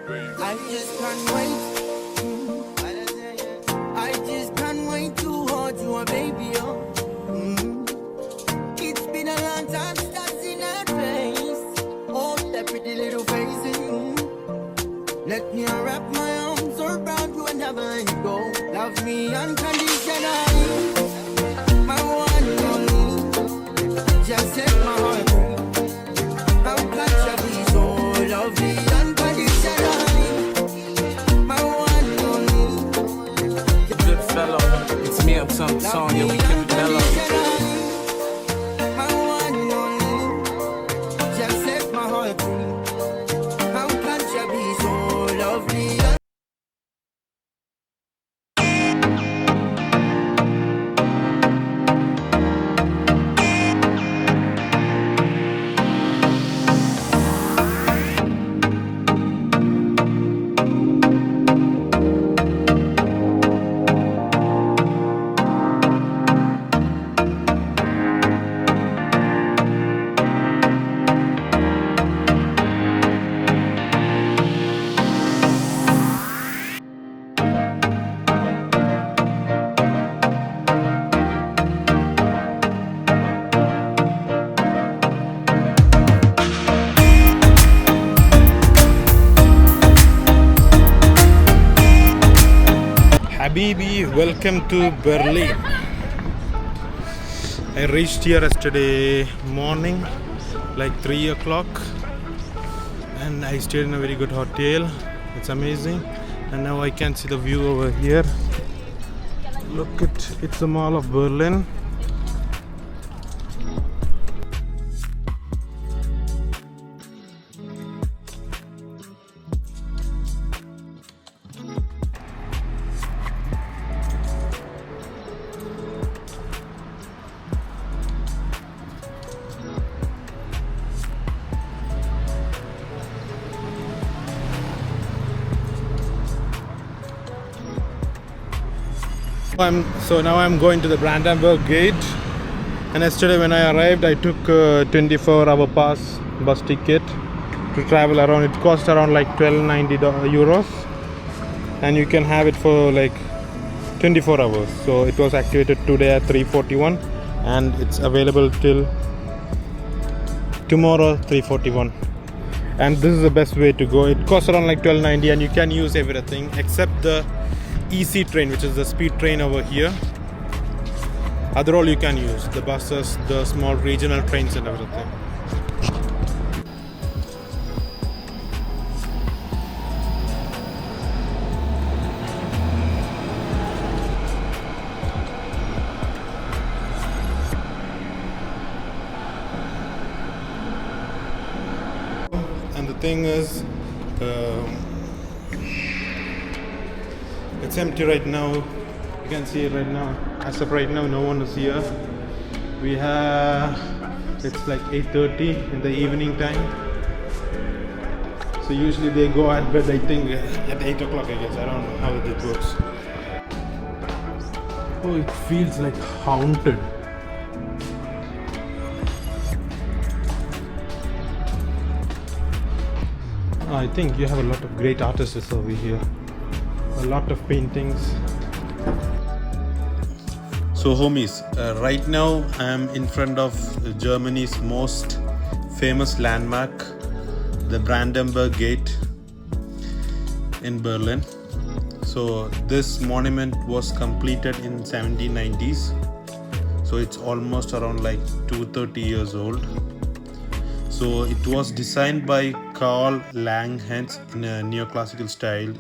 I just can't wait. I just can't wait to hold you, baby. Oh. It's been a long time since I've seen that face. Oh, that pretty little face. Let me wrap my arms around you and never let you go. Love me unconditionally. My one and only. Just set my heart free. How can you be so lovely unconditionally? My one and only. Good fellow, it's me up some song, yeah, we keep it mellow. My one and only. Just set my heart free. How can you be so lovely? Habibi, welcome to Berlin. I reached here yesterday morning, like 3 o'clock, and I stayed in a very good hotel. It's amazing, and now I can see the view over here. Look it's the Mall of Berlin. Now I'm going to the Brandenburg Gate, and yesterday when I arrived I took a 24-hour pass bus ticket to travel around. It cost around like 1290 euros, and you can have it for like 24 hours. So it was activated today at 3:41, and it's available till tomorrow 3:41. And this is the best way to go. It costs around like 1290, and you can use everything except the EC train, which is the speed train over here. Other all you can use the buses, the small regional trains and everything. And the thing is, it's empty right now. You can see it right now. As of right now, no one is here. It's like 8:30 in the evening time. So usually they go at bed, I think, at 8 o'clock, I guess. I don't know how it works. Oh, it feels like haunted. I think you have a lot of great artists over here. A lot of paintings. So homies, right now I am in front of Germany's most famous landmark, the Brandenburg Gate in Berlin. So this monument was completed in 1790s. So it's almost around like 230 years old. So it was designed by Karl Langhans in a neoclassical style.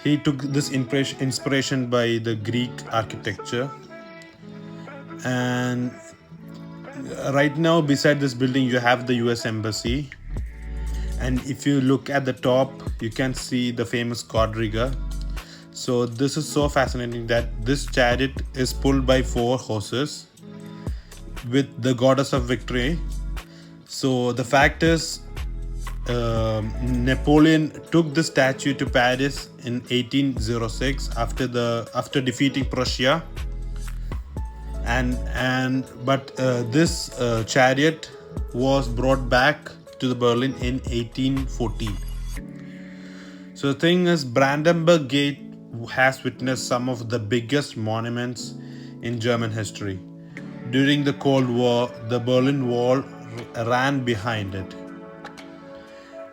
He took this inspiration by the Greek architecture. And right now beside this building you have the US Embassy. And if you look at the top, you can see the famous quadriga. So this is so fascinating that this chariot is pulled by 4 horses with the goddess of victory. So the fact is, Napoleon took the statue to Paris in 1806 after defeating Prussia, but this chariot was brought back to the Berlin in 1814. So the thing is, Brandenburg Gate has witnessed some of the biggest monuments in German history. During the Cold War, the Berlin Wall ran behind it.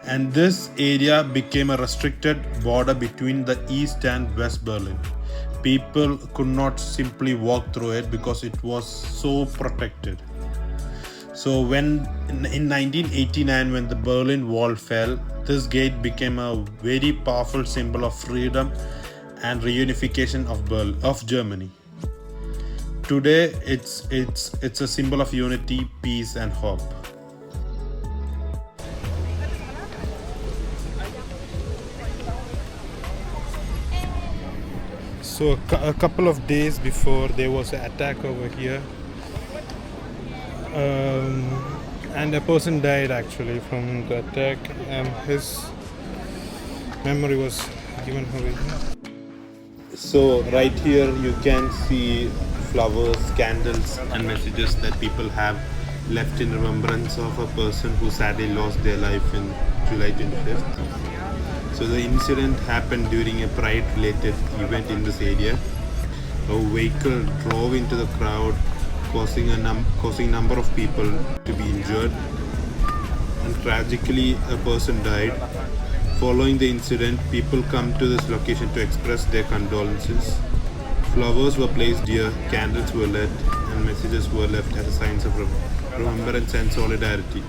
And this area became a restricted border between the East and West Berlin. People could not simply walk through it because it was so protected. So when in 1989, when the Berlin Wall fell, this gate became a very powerful symbol of freedom and reunification of Germany. Today, it's a symbol of unity, peace, and hope. So a couple of days before, there was an attack over here, and a person died actually from the attack, and his memory was given away. So right here you can see flowers, candles, and messages that people have left in remembrance of a person who sadly lost their life in July 25th. So the incident happened during a pride-related event in this area. A vehicle drove into the crowd, causing a number of people to be injured, and tragically a person died. Following the incident, people come to this location to express their condolences. Flowers were placed here, candles were lit, and messages were left as signs of remembrance and solidarity.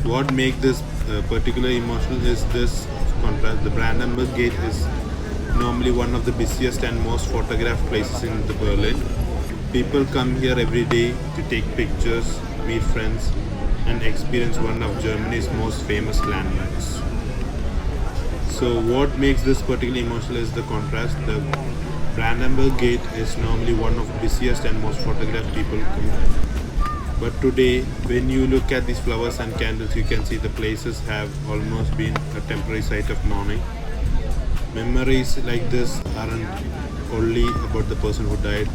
What makes this particularly emotional is this contrast. The Brandenburg Gate is normally one of the busiest and most photographed places in the Berlin. People come here every day to take pictures, meet friends, and experience one of Germany's most famous landmarks. So what makes this particularly emotional is the contrast. The Brandenburg Gate is normally one of the busiest and most photographed people come. But today, when you look at these flowers and candles, you can see the places have almost been a temporary site of mourning. Memories like this aren't only about the person who died.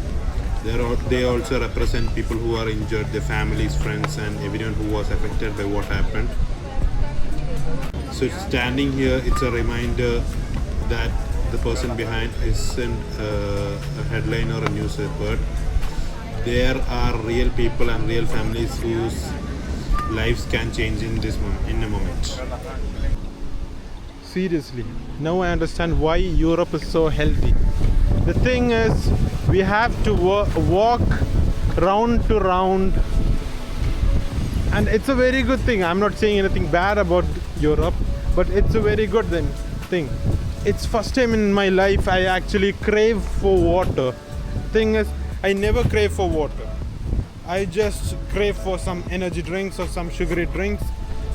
They also represent people who are injured, their families, friends, and everyone who was affected by what happened. So standing here, it's a reminder that the person behind isn't a headline or a news report. There are real people and real families whose lives can change in a moment. Seriously, now I understand why Europe is so healthy. The thing is, we have to walk round to round, and it's a very good thing. I'm not saying anything bad about Europe, but it's a very good thing. It's first time in my life I actually crave for water. Thing is, I never crave for water. I just crave for some energy drinks or some sugary drinks.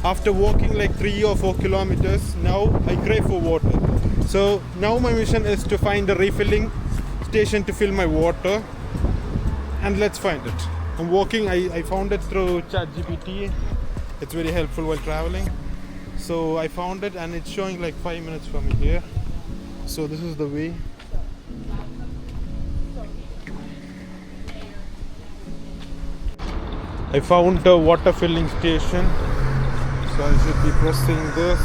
After walking like 3 or 4 kilometers, now I crave for water. So now my mission is to find a refilling station to fill my water, and let's find it. I'm walking, I found it through ChatGPT. It's very helpful while traveling. So I found it, and it's showing like 5 minutes from here. So this is the way. I found a water filling station, so I should be pressing this.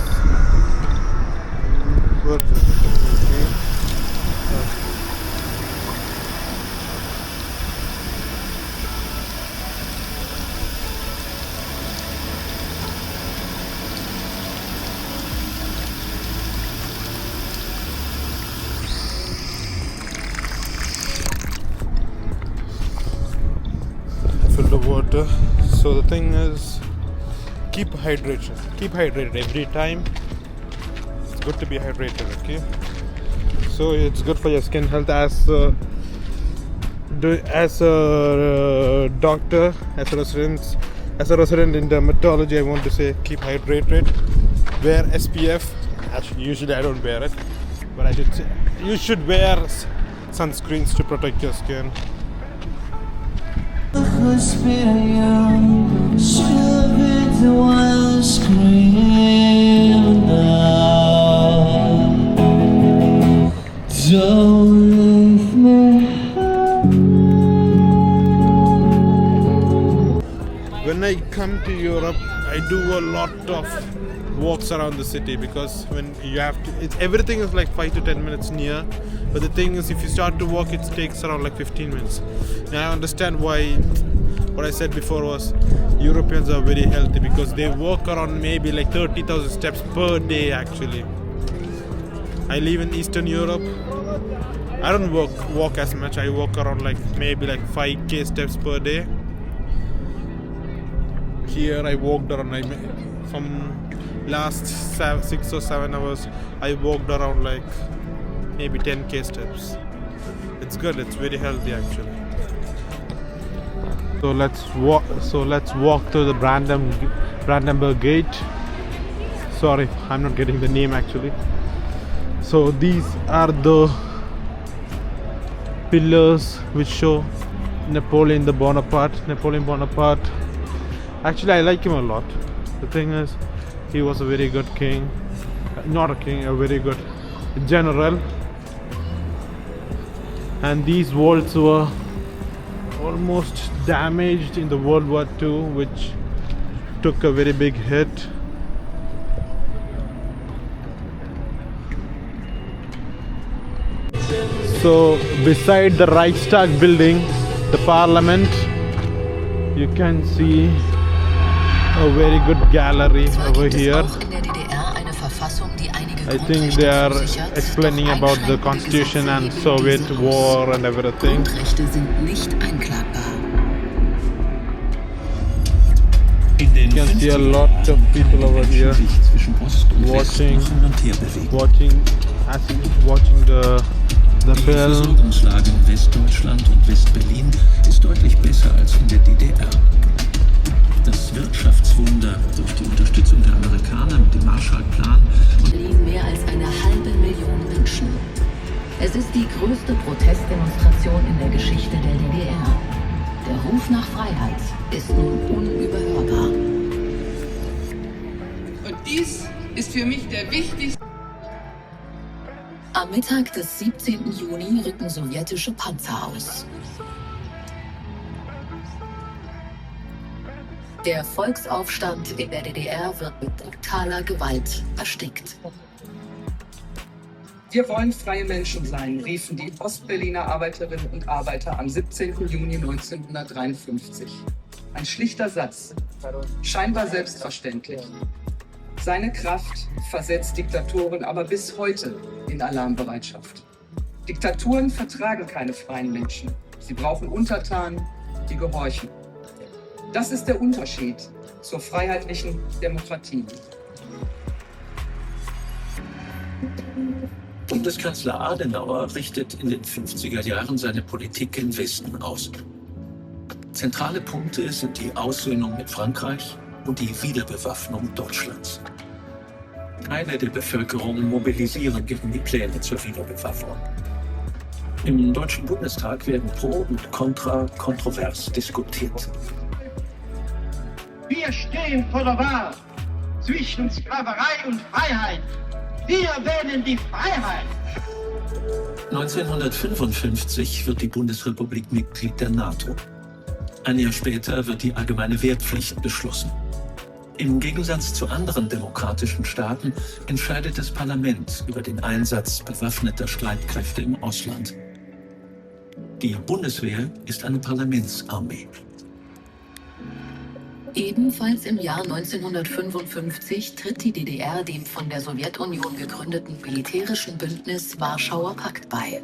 Fill the water. So the thing is, keep hydrated every time. It's good to be hydrated, okay? So it's good for your skin health. As a doctor, as a resident in dermatology, I want to say keep hydrated. Wear SPF. Actually, usually I don't wear it, but I should say you should wear sunscreens to protect your skin. When I come to Europe, I do a lot of walks around the city, because when you have to, everything is like 5 to 10 minutes near, but the thing is, if you start to walk, it takes around like 15 minutes. Now I understand why. What I said before was Europeans are very healthy, because they walk around maybe like 30,000 steps per day actually. I live in Eastern Europe. I don't walk as much. I walk around like maybe like 5k steps per day. Here I walked around from last 6 or 7 hours. I walked around like maybe 10k steps. It's good. It's very healthy actually. So let's walk to the Brandenburg Gate. Sorry, I'm not getting the name actually. So these are the pillars which show Napoleon Bonaparte. Actually, I like him a lot. The thing is, he was a very good king. Not a king, a very good general. And these walls were almost damaged in the World War II, which took a very big hit. So beside the Reichstag building, the parliament, you can see a very good gallery over here. I think they are explaining about the constitution and Soviet war and everything. You can see a lot of people over here watching the film. Die Versorgungslage in Westdeutschland und Westberlin ist deutlich besser als in der DDR. Das Wirtschaftswunder durch die Unterstützung der Amerikaner mit dem Marshallplan leben mehr als 1,5 Million Menschen. Es ist die größte Protestdemonstration in der Geschichte der DDR. Der Ruf nach Freiheit ist nun unüberhörbar. Und dies ist für mich der wichtigste. Am Mittag des 17. Juni rücken sowjetische Panzer aus. Der Volksaufstand in der DDR wird mit brutaler Gewalt erstickt. Wir wollen freie Menschen sein, riefen die Ostberliner Arbeiterinnen und Arbeiter am 17. Juni 1953. Ein schlichter Satz, scheinbar selbstverständlich. Seine Kraft versetzt Diktatoren aber bis heute in Alarmbereitschaft. Diktaturen vertragen keine freien Menschen. Sie brauchen Untertanen, die gehorchen. Das ist der Unterschied zur freiheitlichen Demokratie. Bundeskanzler Adenauer richtet in den 50er Jahren seine Politik im Westen aus. Zentrale Punkte sind die Aussöhnung mit Frankreich und die Wiederbewaffnung Deutschlands. Teile der Bevölkerung mobilisieren gegen die Pläne zur Wiederbewaffnung. Im Deutschen Bundestag werden Pro und Contra kontrovers diskutiert. Wir stehen vor der Wahl zwischen Sklaverei und Freiheit. Wir wählen die Freiheit. 1955 wird die Bundesrepublik Mitglied der NATO. Ein Jahr später wird die allgemeine Wehrpflicht beschlossen. Im Gegensatz zu anderen demokratischen Staaten entscheidet das Parlament über den Einsatz bewaffneter Streitkräfte im Ausland. Die Bundeswehr ist eine Parlamentsarmee. Ebenfalls im Jahr 1955 tritt die DDR dem von der Sowjetunion gegründeten militärischen Bündnis Warschauer Pakt bei.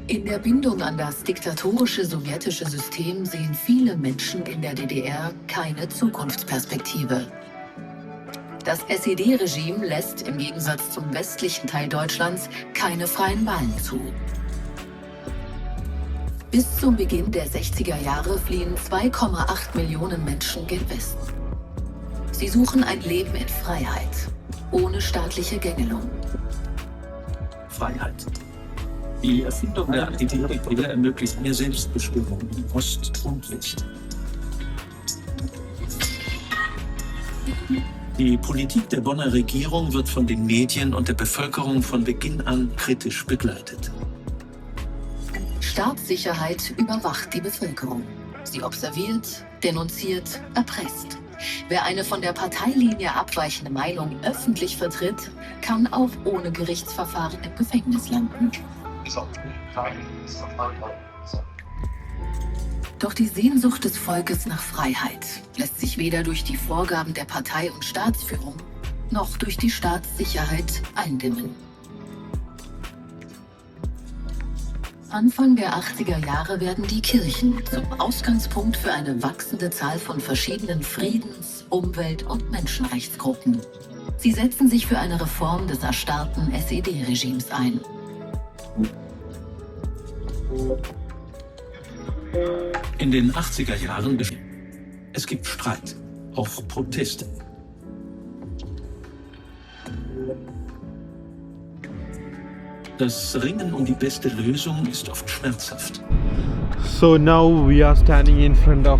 In der Bindung an das diktatorische sowjetische System sehen viele Menschen in der DDR keine Zukunftsperspektive. Das SED-Regime lässt im Gegensatz zum westlichen Teil Deutschlands keine freien Wahlen zu. Bis zum Beginn der 60er Jahre fliehen 2,8 Millionen Menschen gen Westen. Sie suchen ein Leben in Freiheit, ohne staatliche Gängelung. Freiheit. Die Erfindung der Antiterrorbrille ermöglicht mehr Selbstbestimmung in Ost und West. Die Politik der Bonner Regierung wird von den Medien und der Bevölkerung von Beginn an kritisch begleitet. Staatssicherheit überwacht die Bevölkerung. Sie observiert, denunziert, erpresst. Wer eine von der Parteilinie abweichende Meinung öffentlich vertritt, kann auch ohne Gerichtsverfahren im Gefängnis landen. Doch die Sehnsucht des Volkes nach Freiheit lässt sich weder durch die Vorgaben der Partei- und Staatsführung noch durch die Staatssicherheit eindämmen. Anfang der 80er Jahre werden die Kirchen zum Ausgangspunkt für eine wachsende Zahl von verschiedenen Friedens-, Umwelt- und Menschenrechtsgruppen. Sie setzen sich für eine Reform des erstarrten SED-Regimes ein. In den 80er Jahren es gibt Streit, auch Proteste. Das Ringen um die beste Lösung ist oft schmerzhaft. So now we are standing in front of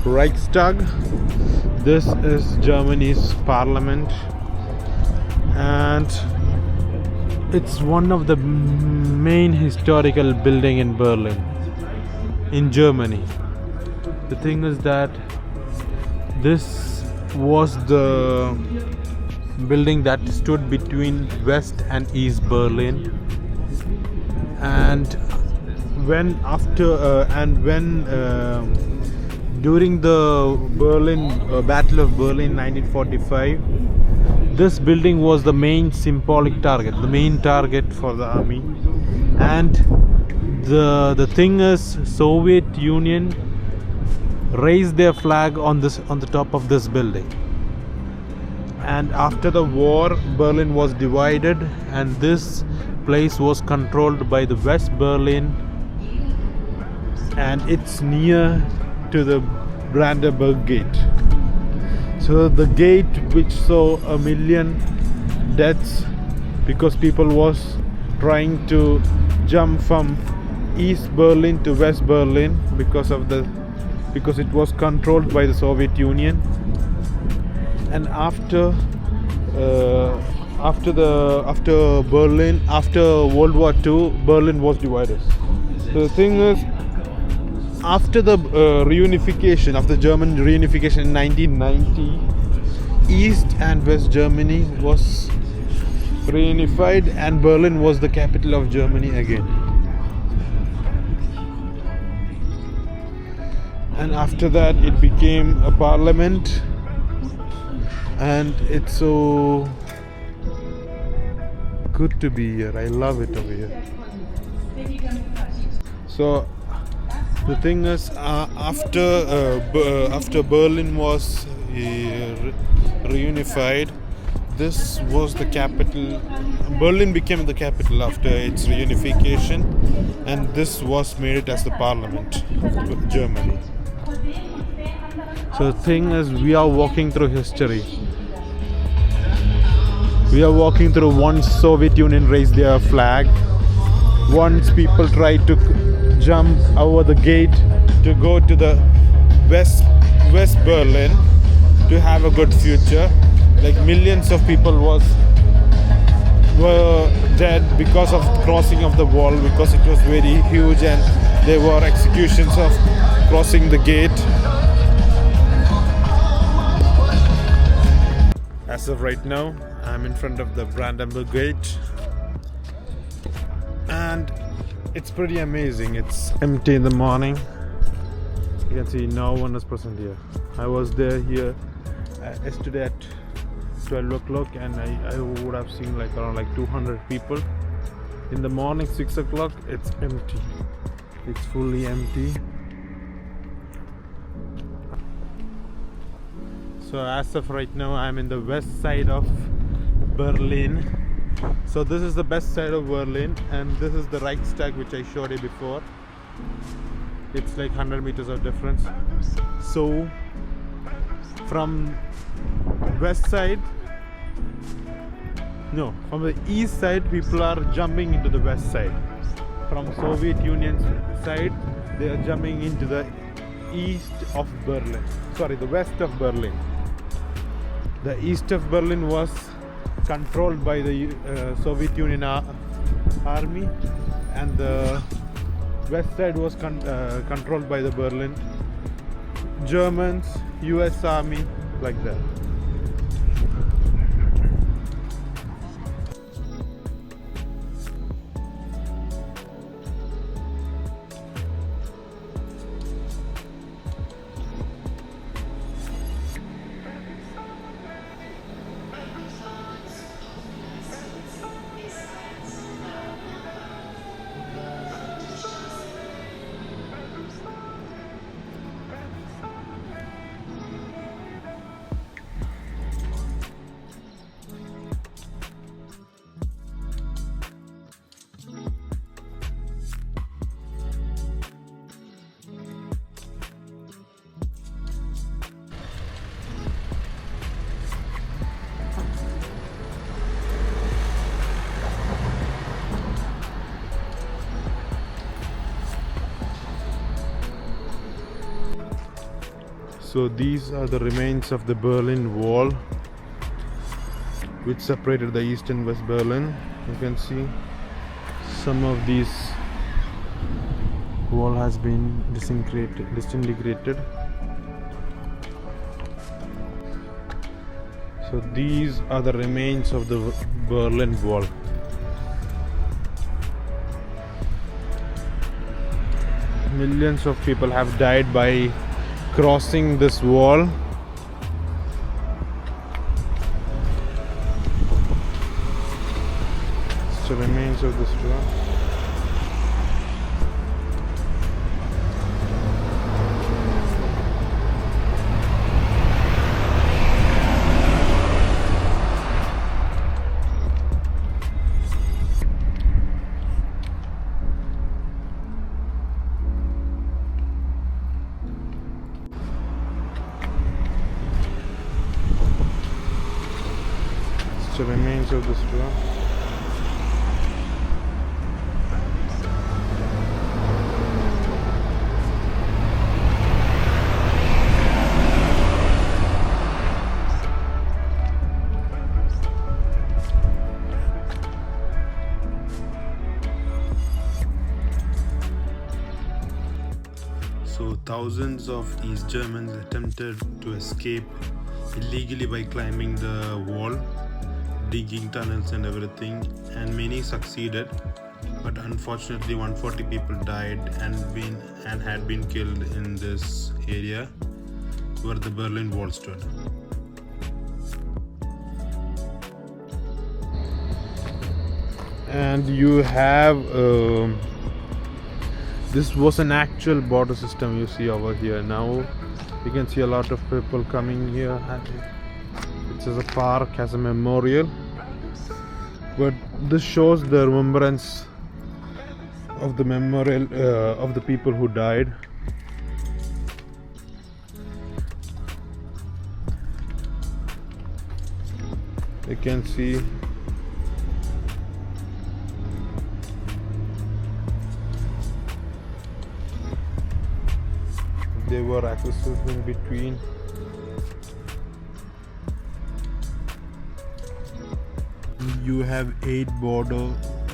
Reichstag. This is Germany's parliament, and it's one of the main historical building in Berlin, in Germany. The thing is that this was the building that stood between West and East Berlin, and when during the Battle of Berlin 1945, this building was the main symbolic target, the main target for the army. And the thing is, Soviet Union raised their flag on the top of this building. And after the war, Berlin was divided, and this place was controlled by the West Berlin, and it's near to the Brandenburg Gate. So the gate which saw 1 million deaths because people was trying to jump from East Berlin to West Berlin because it was controlled by the Soviet Union. And after World War II, Berlin was divided. So the thing is, after the reunification, after German reunification in 1990, East and West Germany was reunified, and Berlin was the capital of Germany again. And after that, it became a parliament, and it's so good to be here. I love it over here. So the thing is, after Berlin was reunified, this was the capital. Berlin became the capital after its reunification, and this was made as the parliament of Germany. So the thing is, we are walking through history. We are walking through once Soviet Union raised their flag, once people tried to jump over the gate to go to the West Berlin to have a good future. Like millions of people were dead because of crossing of the wall, because it was very huge and there were executions of crossing the gate. As of right now, I'm in front of the Brandenburg Gate, and it's pretty amazing. It's empty in the morning. You can see no one is present here. I was here yesterday at 12 o'clock, and I would have seen around 200 people. In the morning 6 o'clock, it's empty. It's fully empty. So as of right now, I'm in the west side of Berlin. So this is the best side of Berlin, and this is the Reichstag which I showed you before. It's 100 meters of difference. So from from the east side, people are jumping into the west side. From Soviet Union's side, they are jumping into the the west of Berlin. The east of Berlin was controlled by the Soviet Union army, and the west side was controlled by the Berlin Germans, US army, like that. So these are the remains of the Berlin Wall, which separated the East and West Berlin. You can see some of these wall has been disintegrated. So these are the remains of the Berlin Wall. Millions of people have died by crossing this wall. It's the remains of this wall. The remains of this wall. So thousands of East Germans attempted to escape illegally by climbing the wall, digging tunnels and everything, and many succeeded, but unfortunately 140 people died and had been killed in this area where the Berlin Wall stood. And you have this was an actual border system you see over here. Now you can see a lot of people coming here. It's as a park, as a memorial, but this shows the remembrance of the memorial of the people who died. You can see there were accesses in between. You have 8 border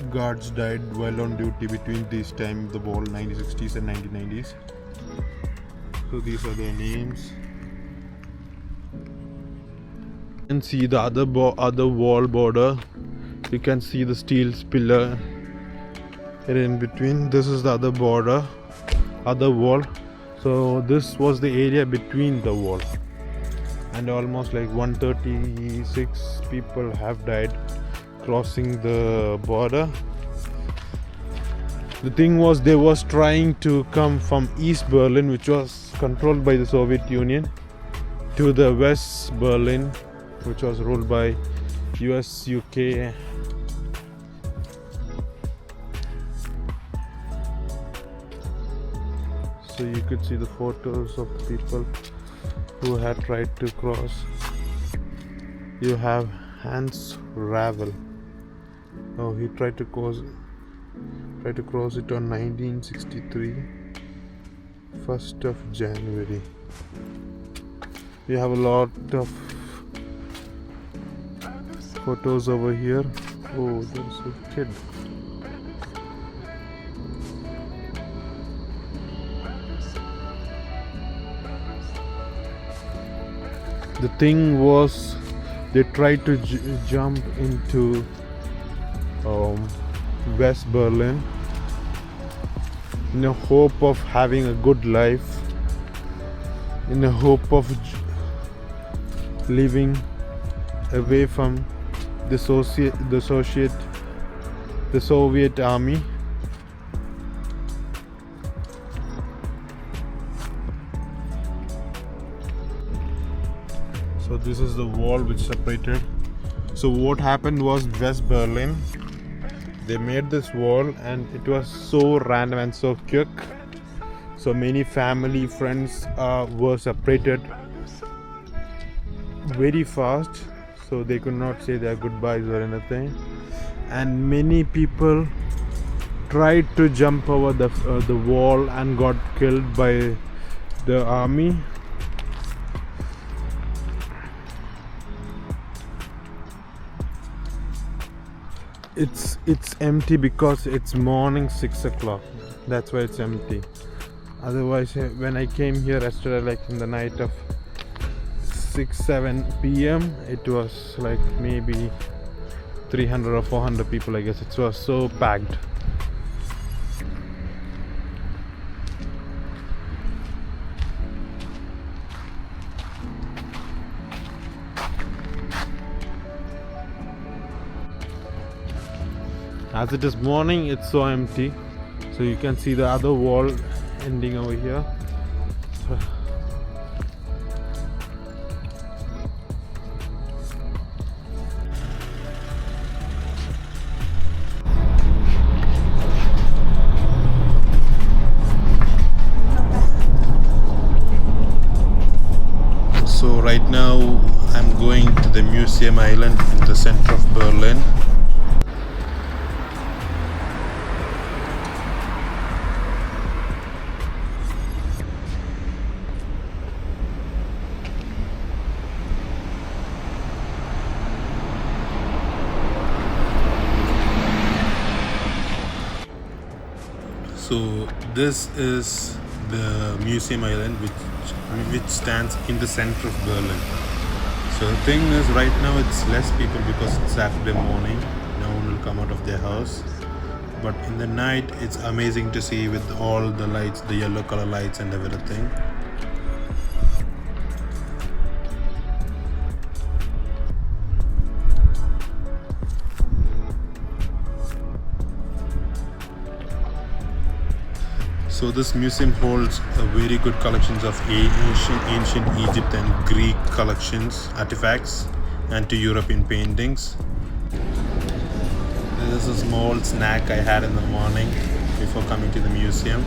guards died while on duty between this time, the wall 1960s and 1990s. So these are their names. You can see the other wall border. You can see the steel pillar in between. This is the other border, other wall. So this was the area between the wall, and almost like 136 people have died crossing the border. The thing was, they was trying to come from East Berlin, which was controlled by the Soviet Union, to the West Berlin, which was ruled by US, UK. So you could see the photos of the people who had tried to cross. You have Hans Ravel. Oh, he tried to cross it on 1963, 1st of January. You have a lot of photos over here. Oh, there's a kid. The thing was, they tried to jump into West Berlin in a hope of having a good life, in a hope of living away from the Soviet army. So this is the wall which separated. So what happened was, West Berlin, they made this wall and it was so random and so quick. So many family, friends were separated very fast, so they could not say their goodbyes or anything. And many people tried to jump over the wall and got killed by the army. It's empty because it's morning 6 o'clock. That's why it's empty. Otherwise, when I came here yesterday, like in the night of 6-7 p.m., it was like maybe 300 or 400 people, I guess. It was so packed. As it is morning, it's so empty. So you can see the other wall ending over here. So right now I'm going to the Museum Island in the center of Berlin. So this is the Museum Island which stands in the center of Berlin. So the thing is, right now it's less people because it's Saturday morning. No one will come out of their house. But in the night, it's amazing to see with all the lights, the yellow color lights and everything. So this museum holds a very good collections of ancient Egypt and Greek collections, artifacts, and to European paintings. This is a small snack I had in the morning before coming to the museum,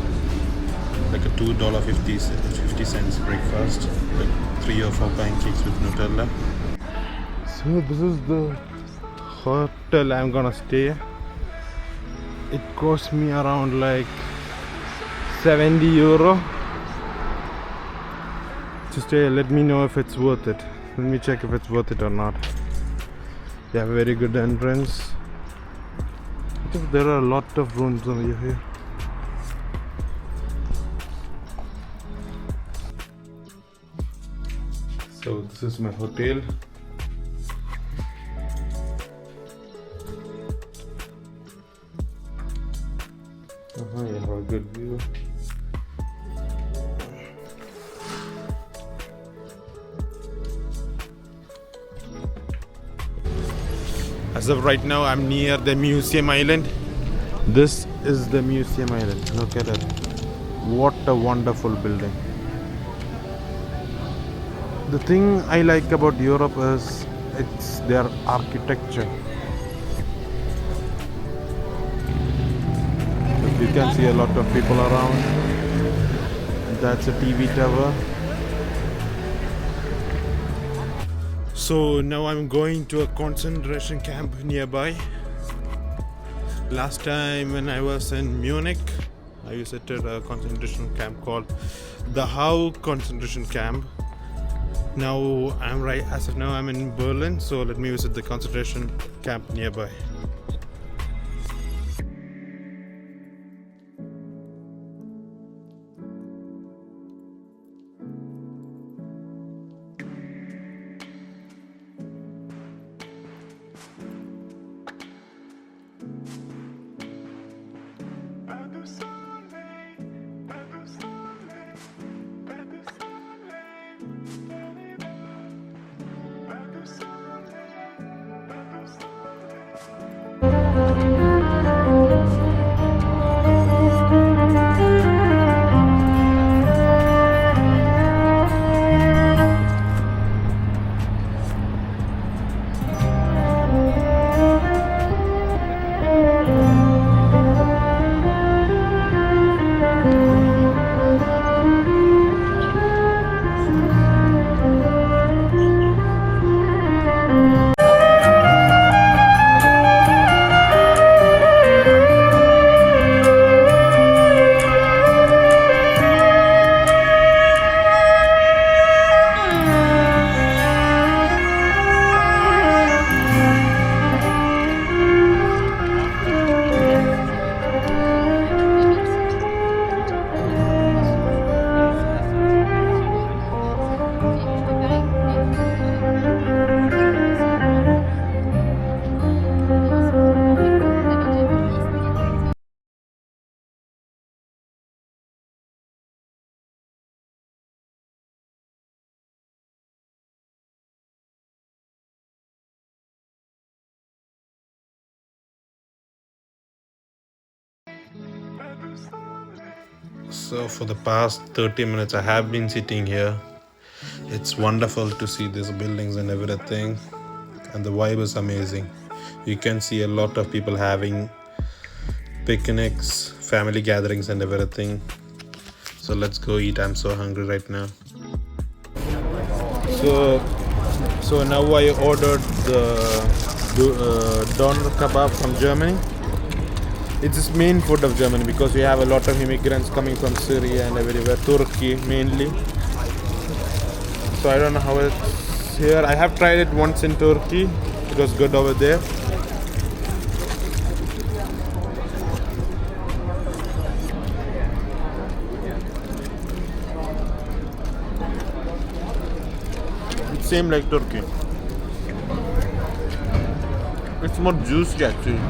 like a $2.50 breakfast, like 3 or 4 pancakes with Nutella. So this is the hotel I'm gonna stay. It cost me around like €70 to stay. Let me know if it's worth it. Let me check if it's worth it or not. They have a very good entrance. I think there are a lot of rooms over here. So this is my hotel. You have a good view. As of right now, I'm near the Museum Island. This is the Museum Island. Look at it. What a wonderful building. The thing I like about Europe is it's their architecture. You can see a lot of people around. That's a TV tower. So now I'm going to a concentration camp nearby. Last time when I was in Munich, I visited a concentration camp called the How concentration camp. Now as of now I'm in Berlin, so let me visit the concentration camp nearby. So for the past 30 minutes I have been sitting here. It's wonderful to see these buildings and everything, and the vibe is amazing. You can see a lot of people having picnics, family gatherings and everything. So let's go eat. I'm so hungry right now. So now I ordered the doner kebab from Germany. It's this main food of Germany because we have a lot of immigrants coming from Syria and everywhere, Turkey mainly. So I don't know how it's here. I have tried it once in Turkey. It was good over there. It's same like Turkey. It's more juicy actually.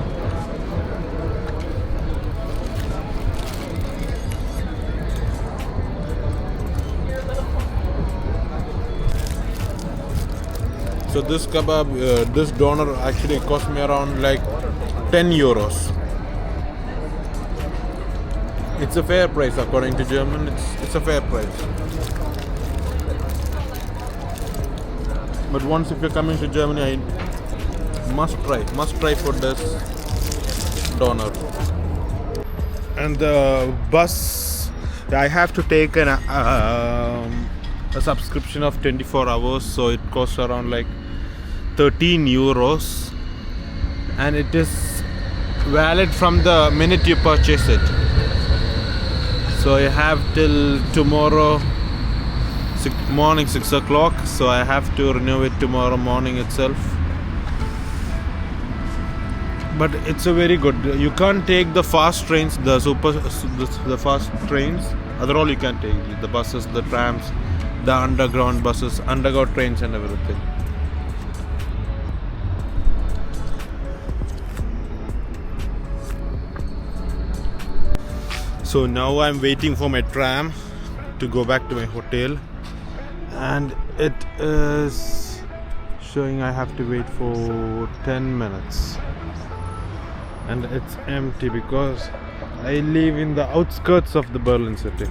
So this kebab, this doner actually cost me around like 10 euros. It's a fair price according to German. It's a fair price. But once if you're coming to Germany, I must try for this doner. And the bus, I have to take a subscription of 24 hours, so it costs around like 13 euros, and it is valid from the minute you purchase it. So I have till tomorrow morning 6 o'clock, so I have to renew it tomorrow morning itself. But it's a very good. You can't take the fast trains, the fast trains. Otherwise you can take the buses, the trams, the underground buses, underground trains and everything. So now I'm waiting for my tram to go back to my hotel, and it is showing I have to wait for 10 minutes, and it's empty because I live in the outskirts of the Berlin city.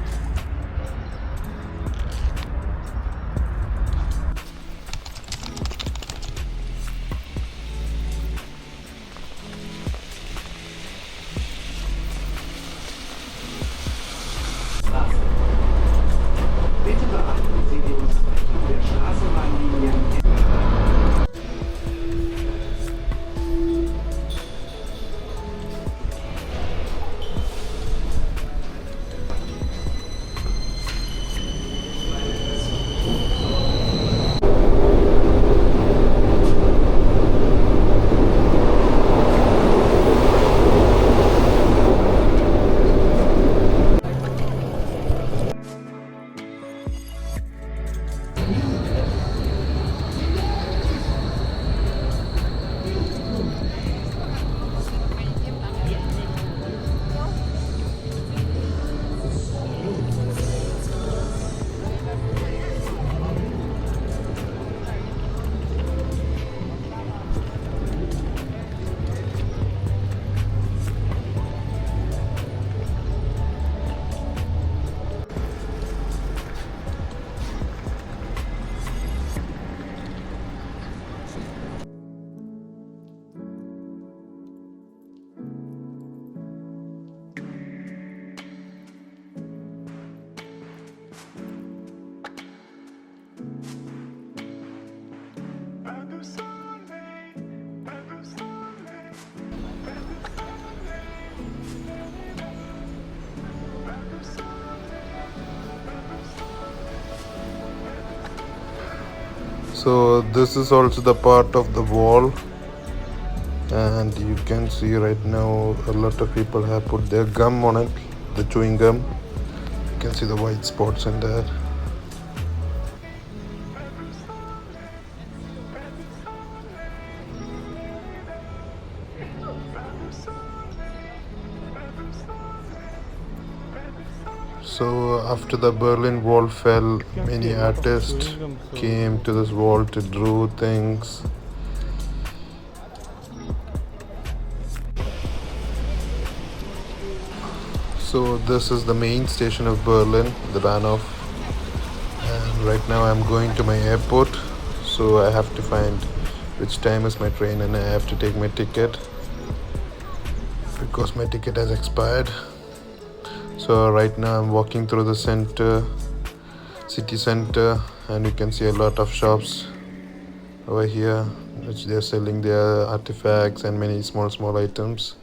So this is also the part of the wall, and you can see right now a lot of people have put their gum on it, the chewing gum. You can see the white spots in there. So after the Berlin Wall fell, many artists came to this wall to draw things. So this is the main station of Berlin, the Bahnhof, and right now I'm going to my airport. So I have to find which time is my train, and I have to take my ticket because my ticket has expired. So right now I'm walking through the city center, and you can see a lot of shops over here which they're selling their artifacts and many small items.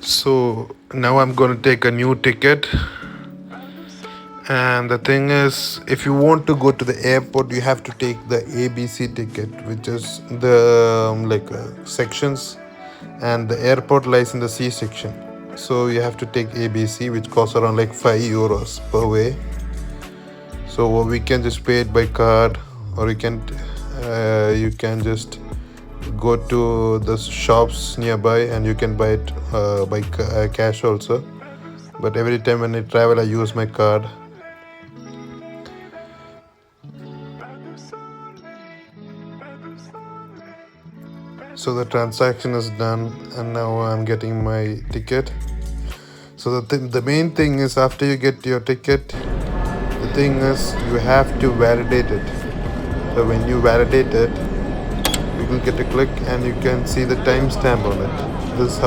So now I'm going to take a new ticket, and the thing is, if you want to go to the airport, you have to take the ABC ticket, which is the sections, and the airport lies in the C section. So you have to take ABC, which costs around like €5 per way. So we can just pay it by card, or you can just go to the shops nearby and you can buy it by cash also. But every time when I travel, I use my card. So the transaction is done, and now I'm getting my ticket. So the main thing is, after you get your ticket, the thing is you have to validate it. So when you validate it, you will get a click and you can see the timestamp on it. This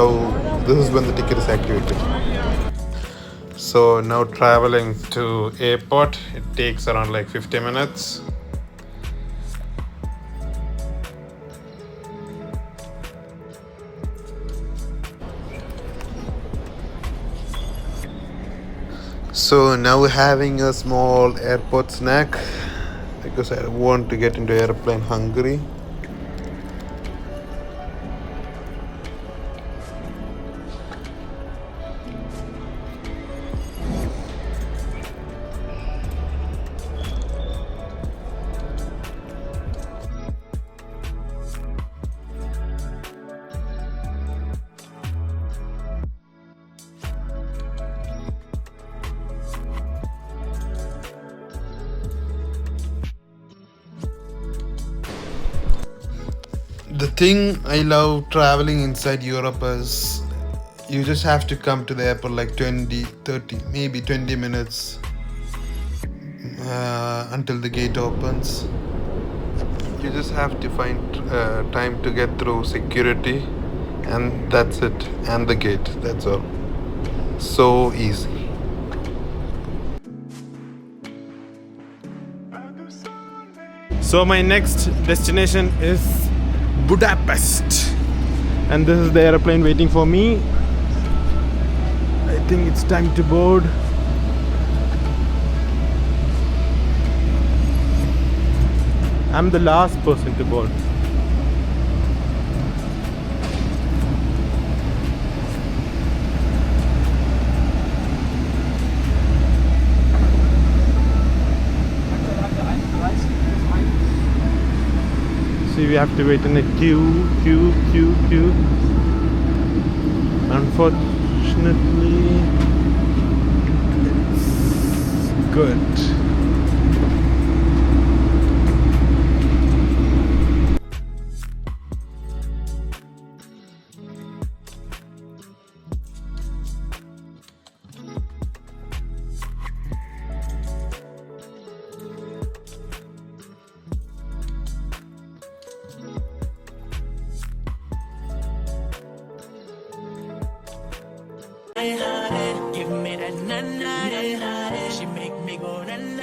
is when the ticket is activated. So now traveling to airport, it takes around like 50 minutes. So now we're having a small airport snack because I want to get into airplane hungry. The thing I love traveling inside Europe is you just have to come to the airport like 20, 30, maybe 20 minutes until the gate opens. You just have to find time to get through security, and that's it, and the gate, that's all. So easy. So my next destination is Budapest, and this is the airplane waiting for me. I think it's time to board. I'm the last person to board. See, we have to wait in a queue. Unfortunately, it's good.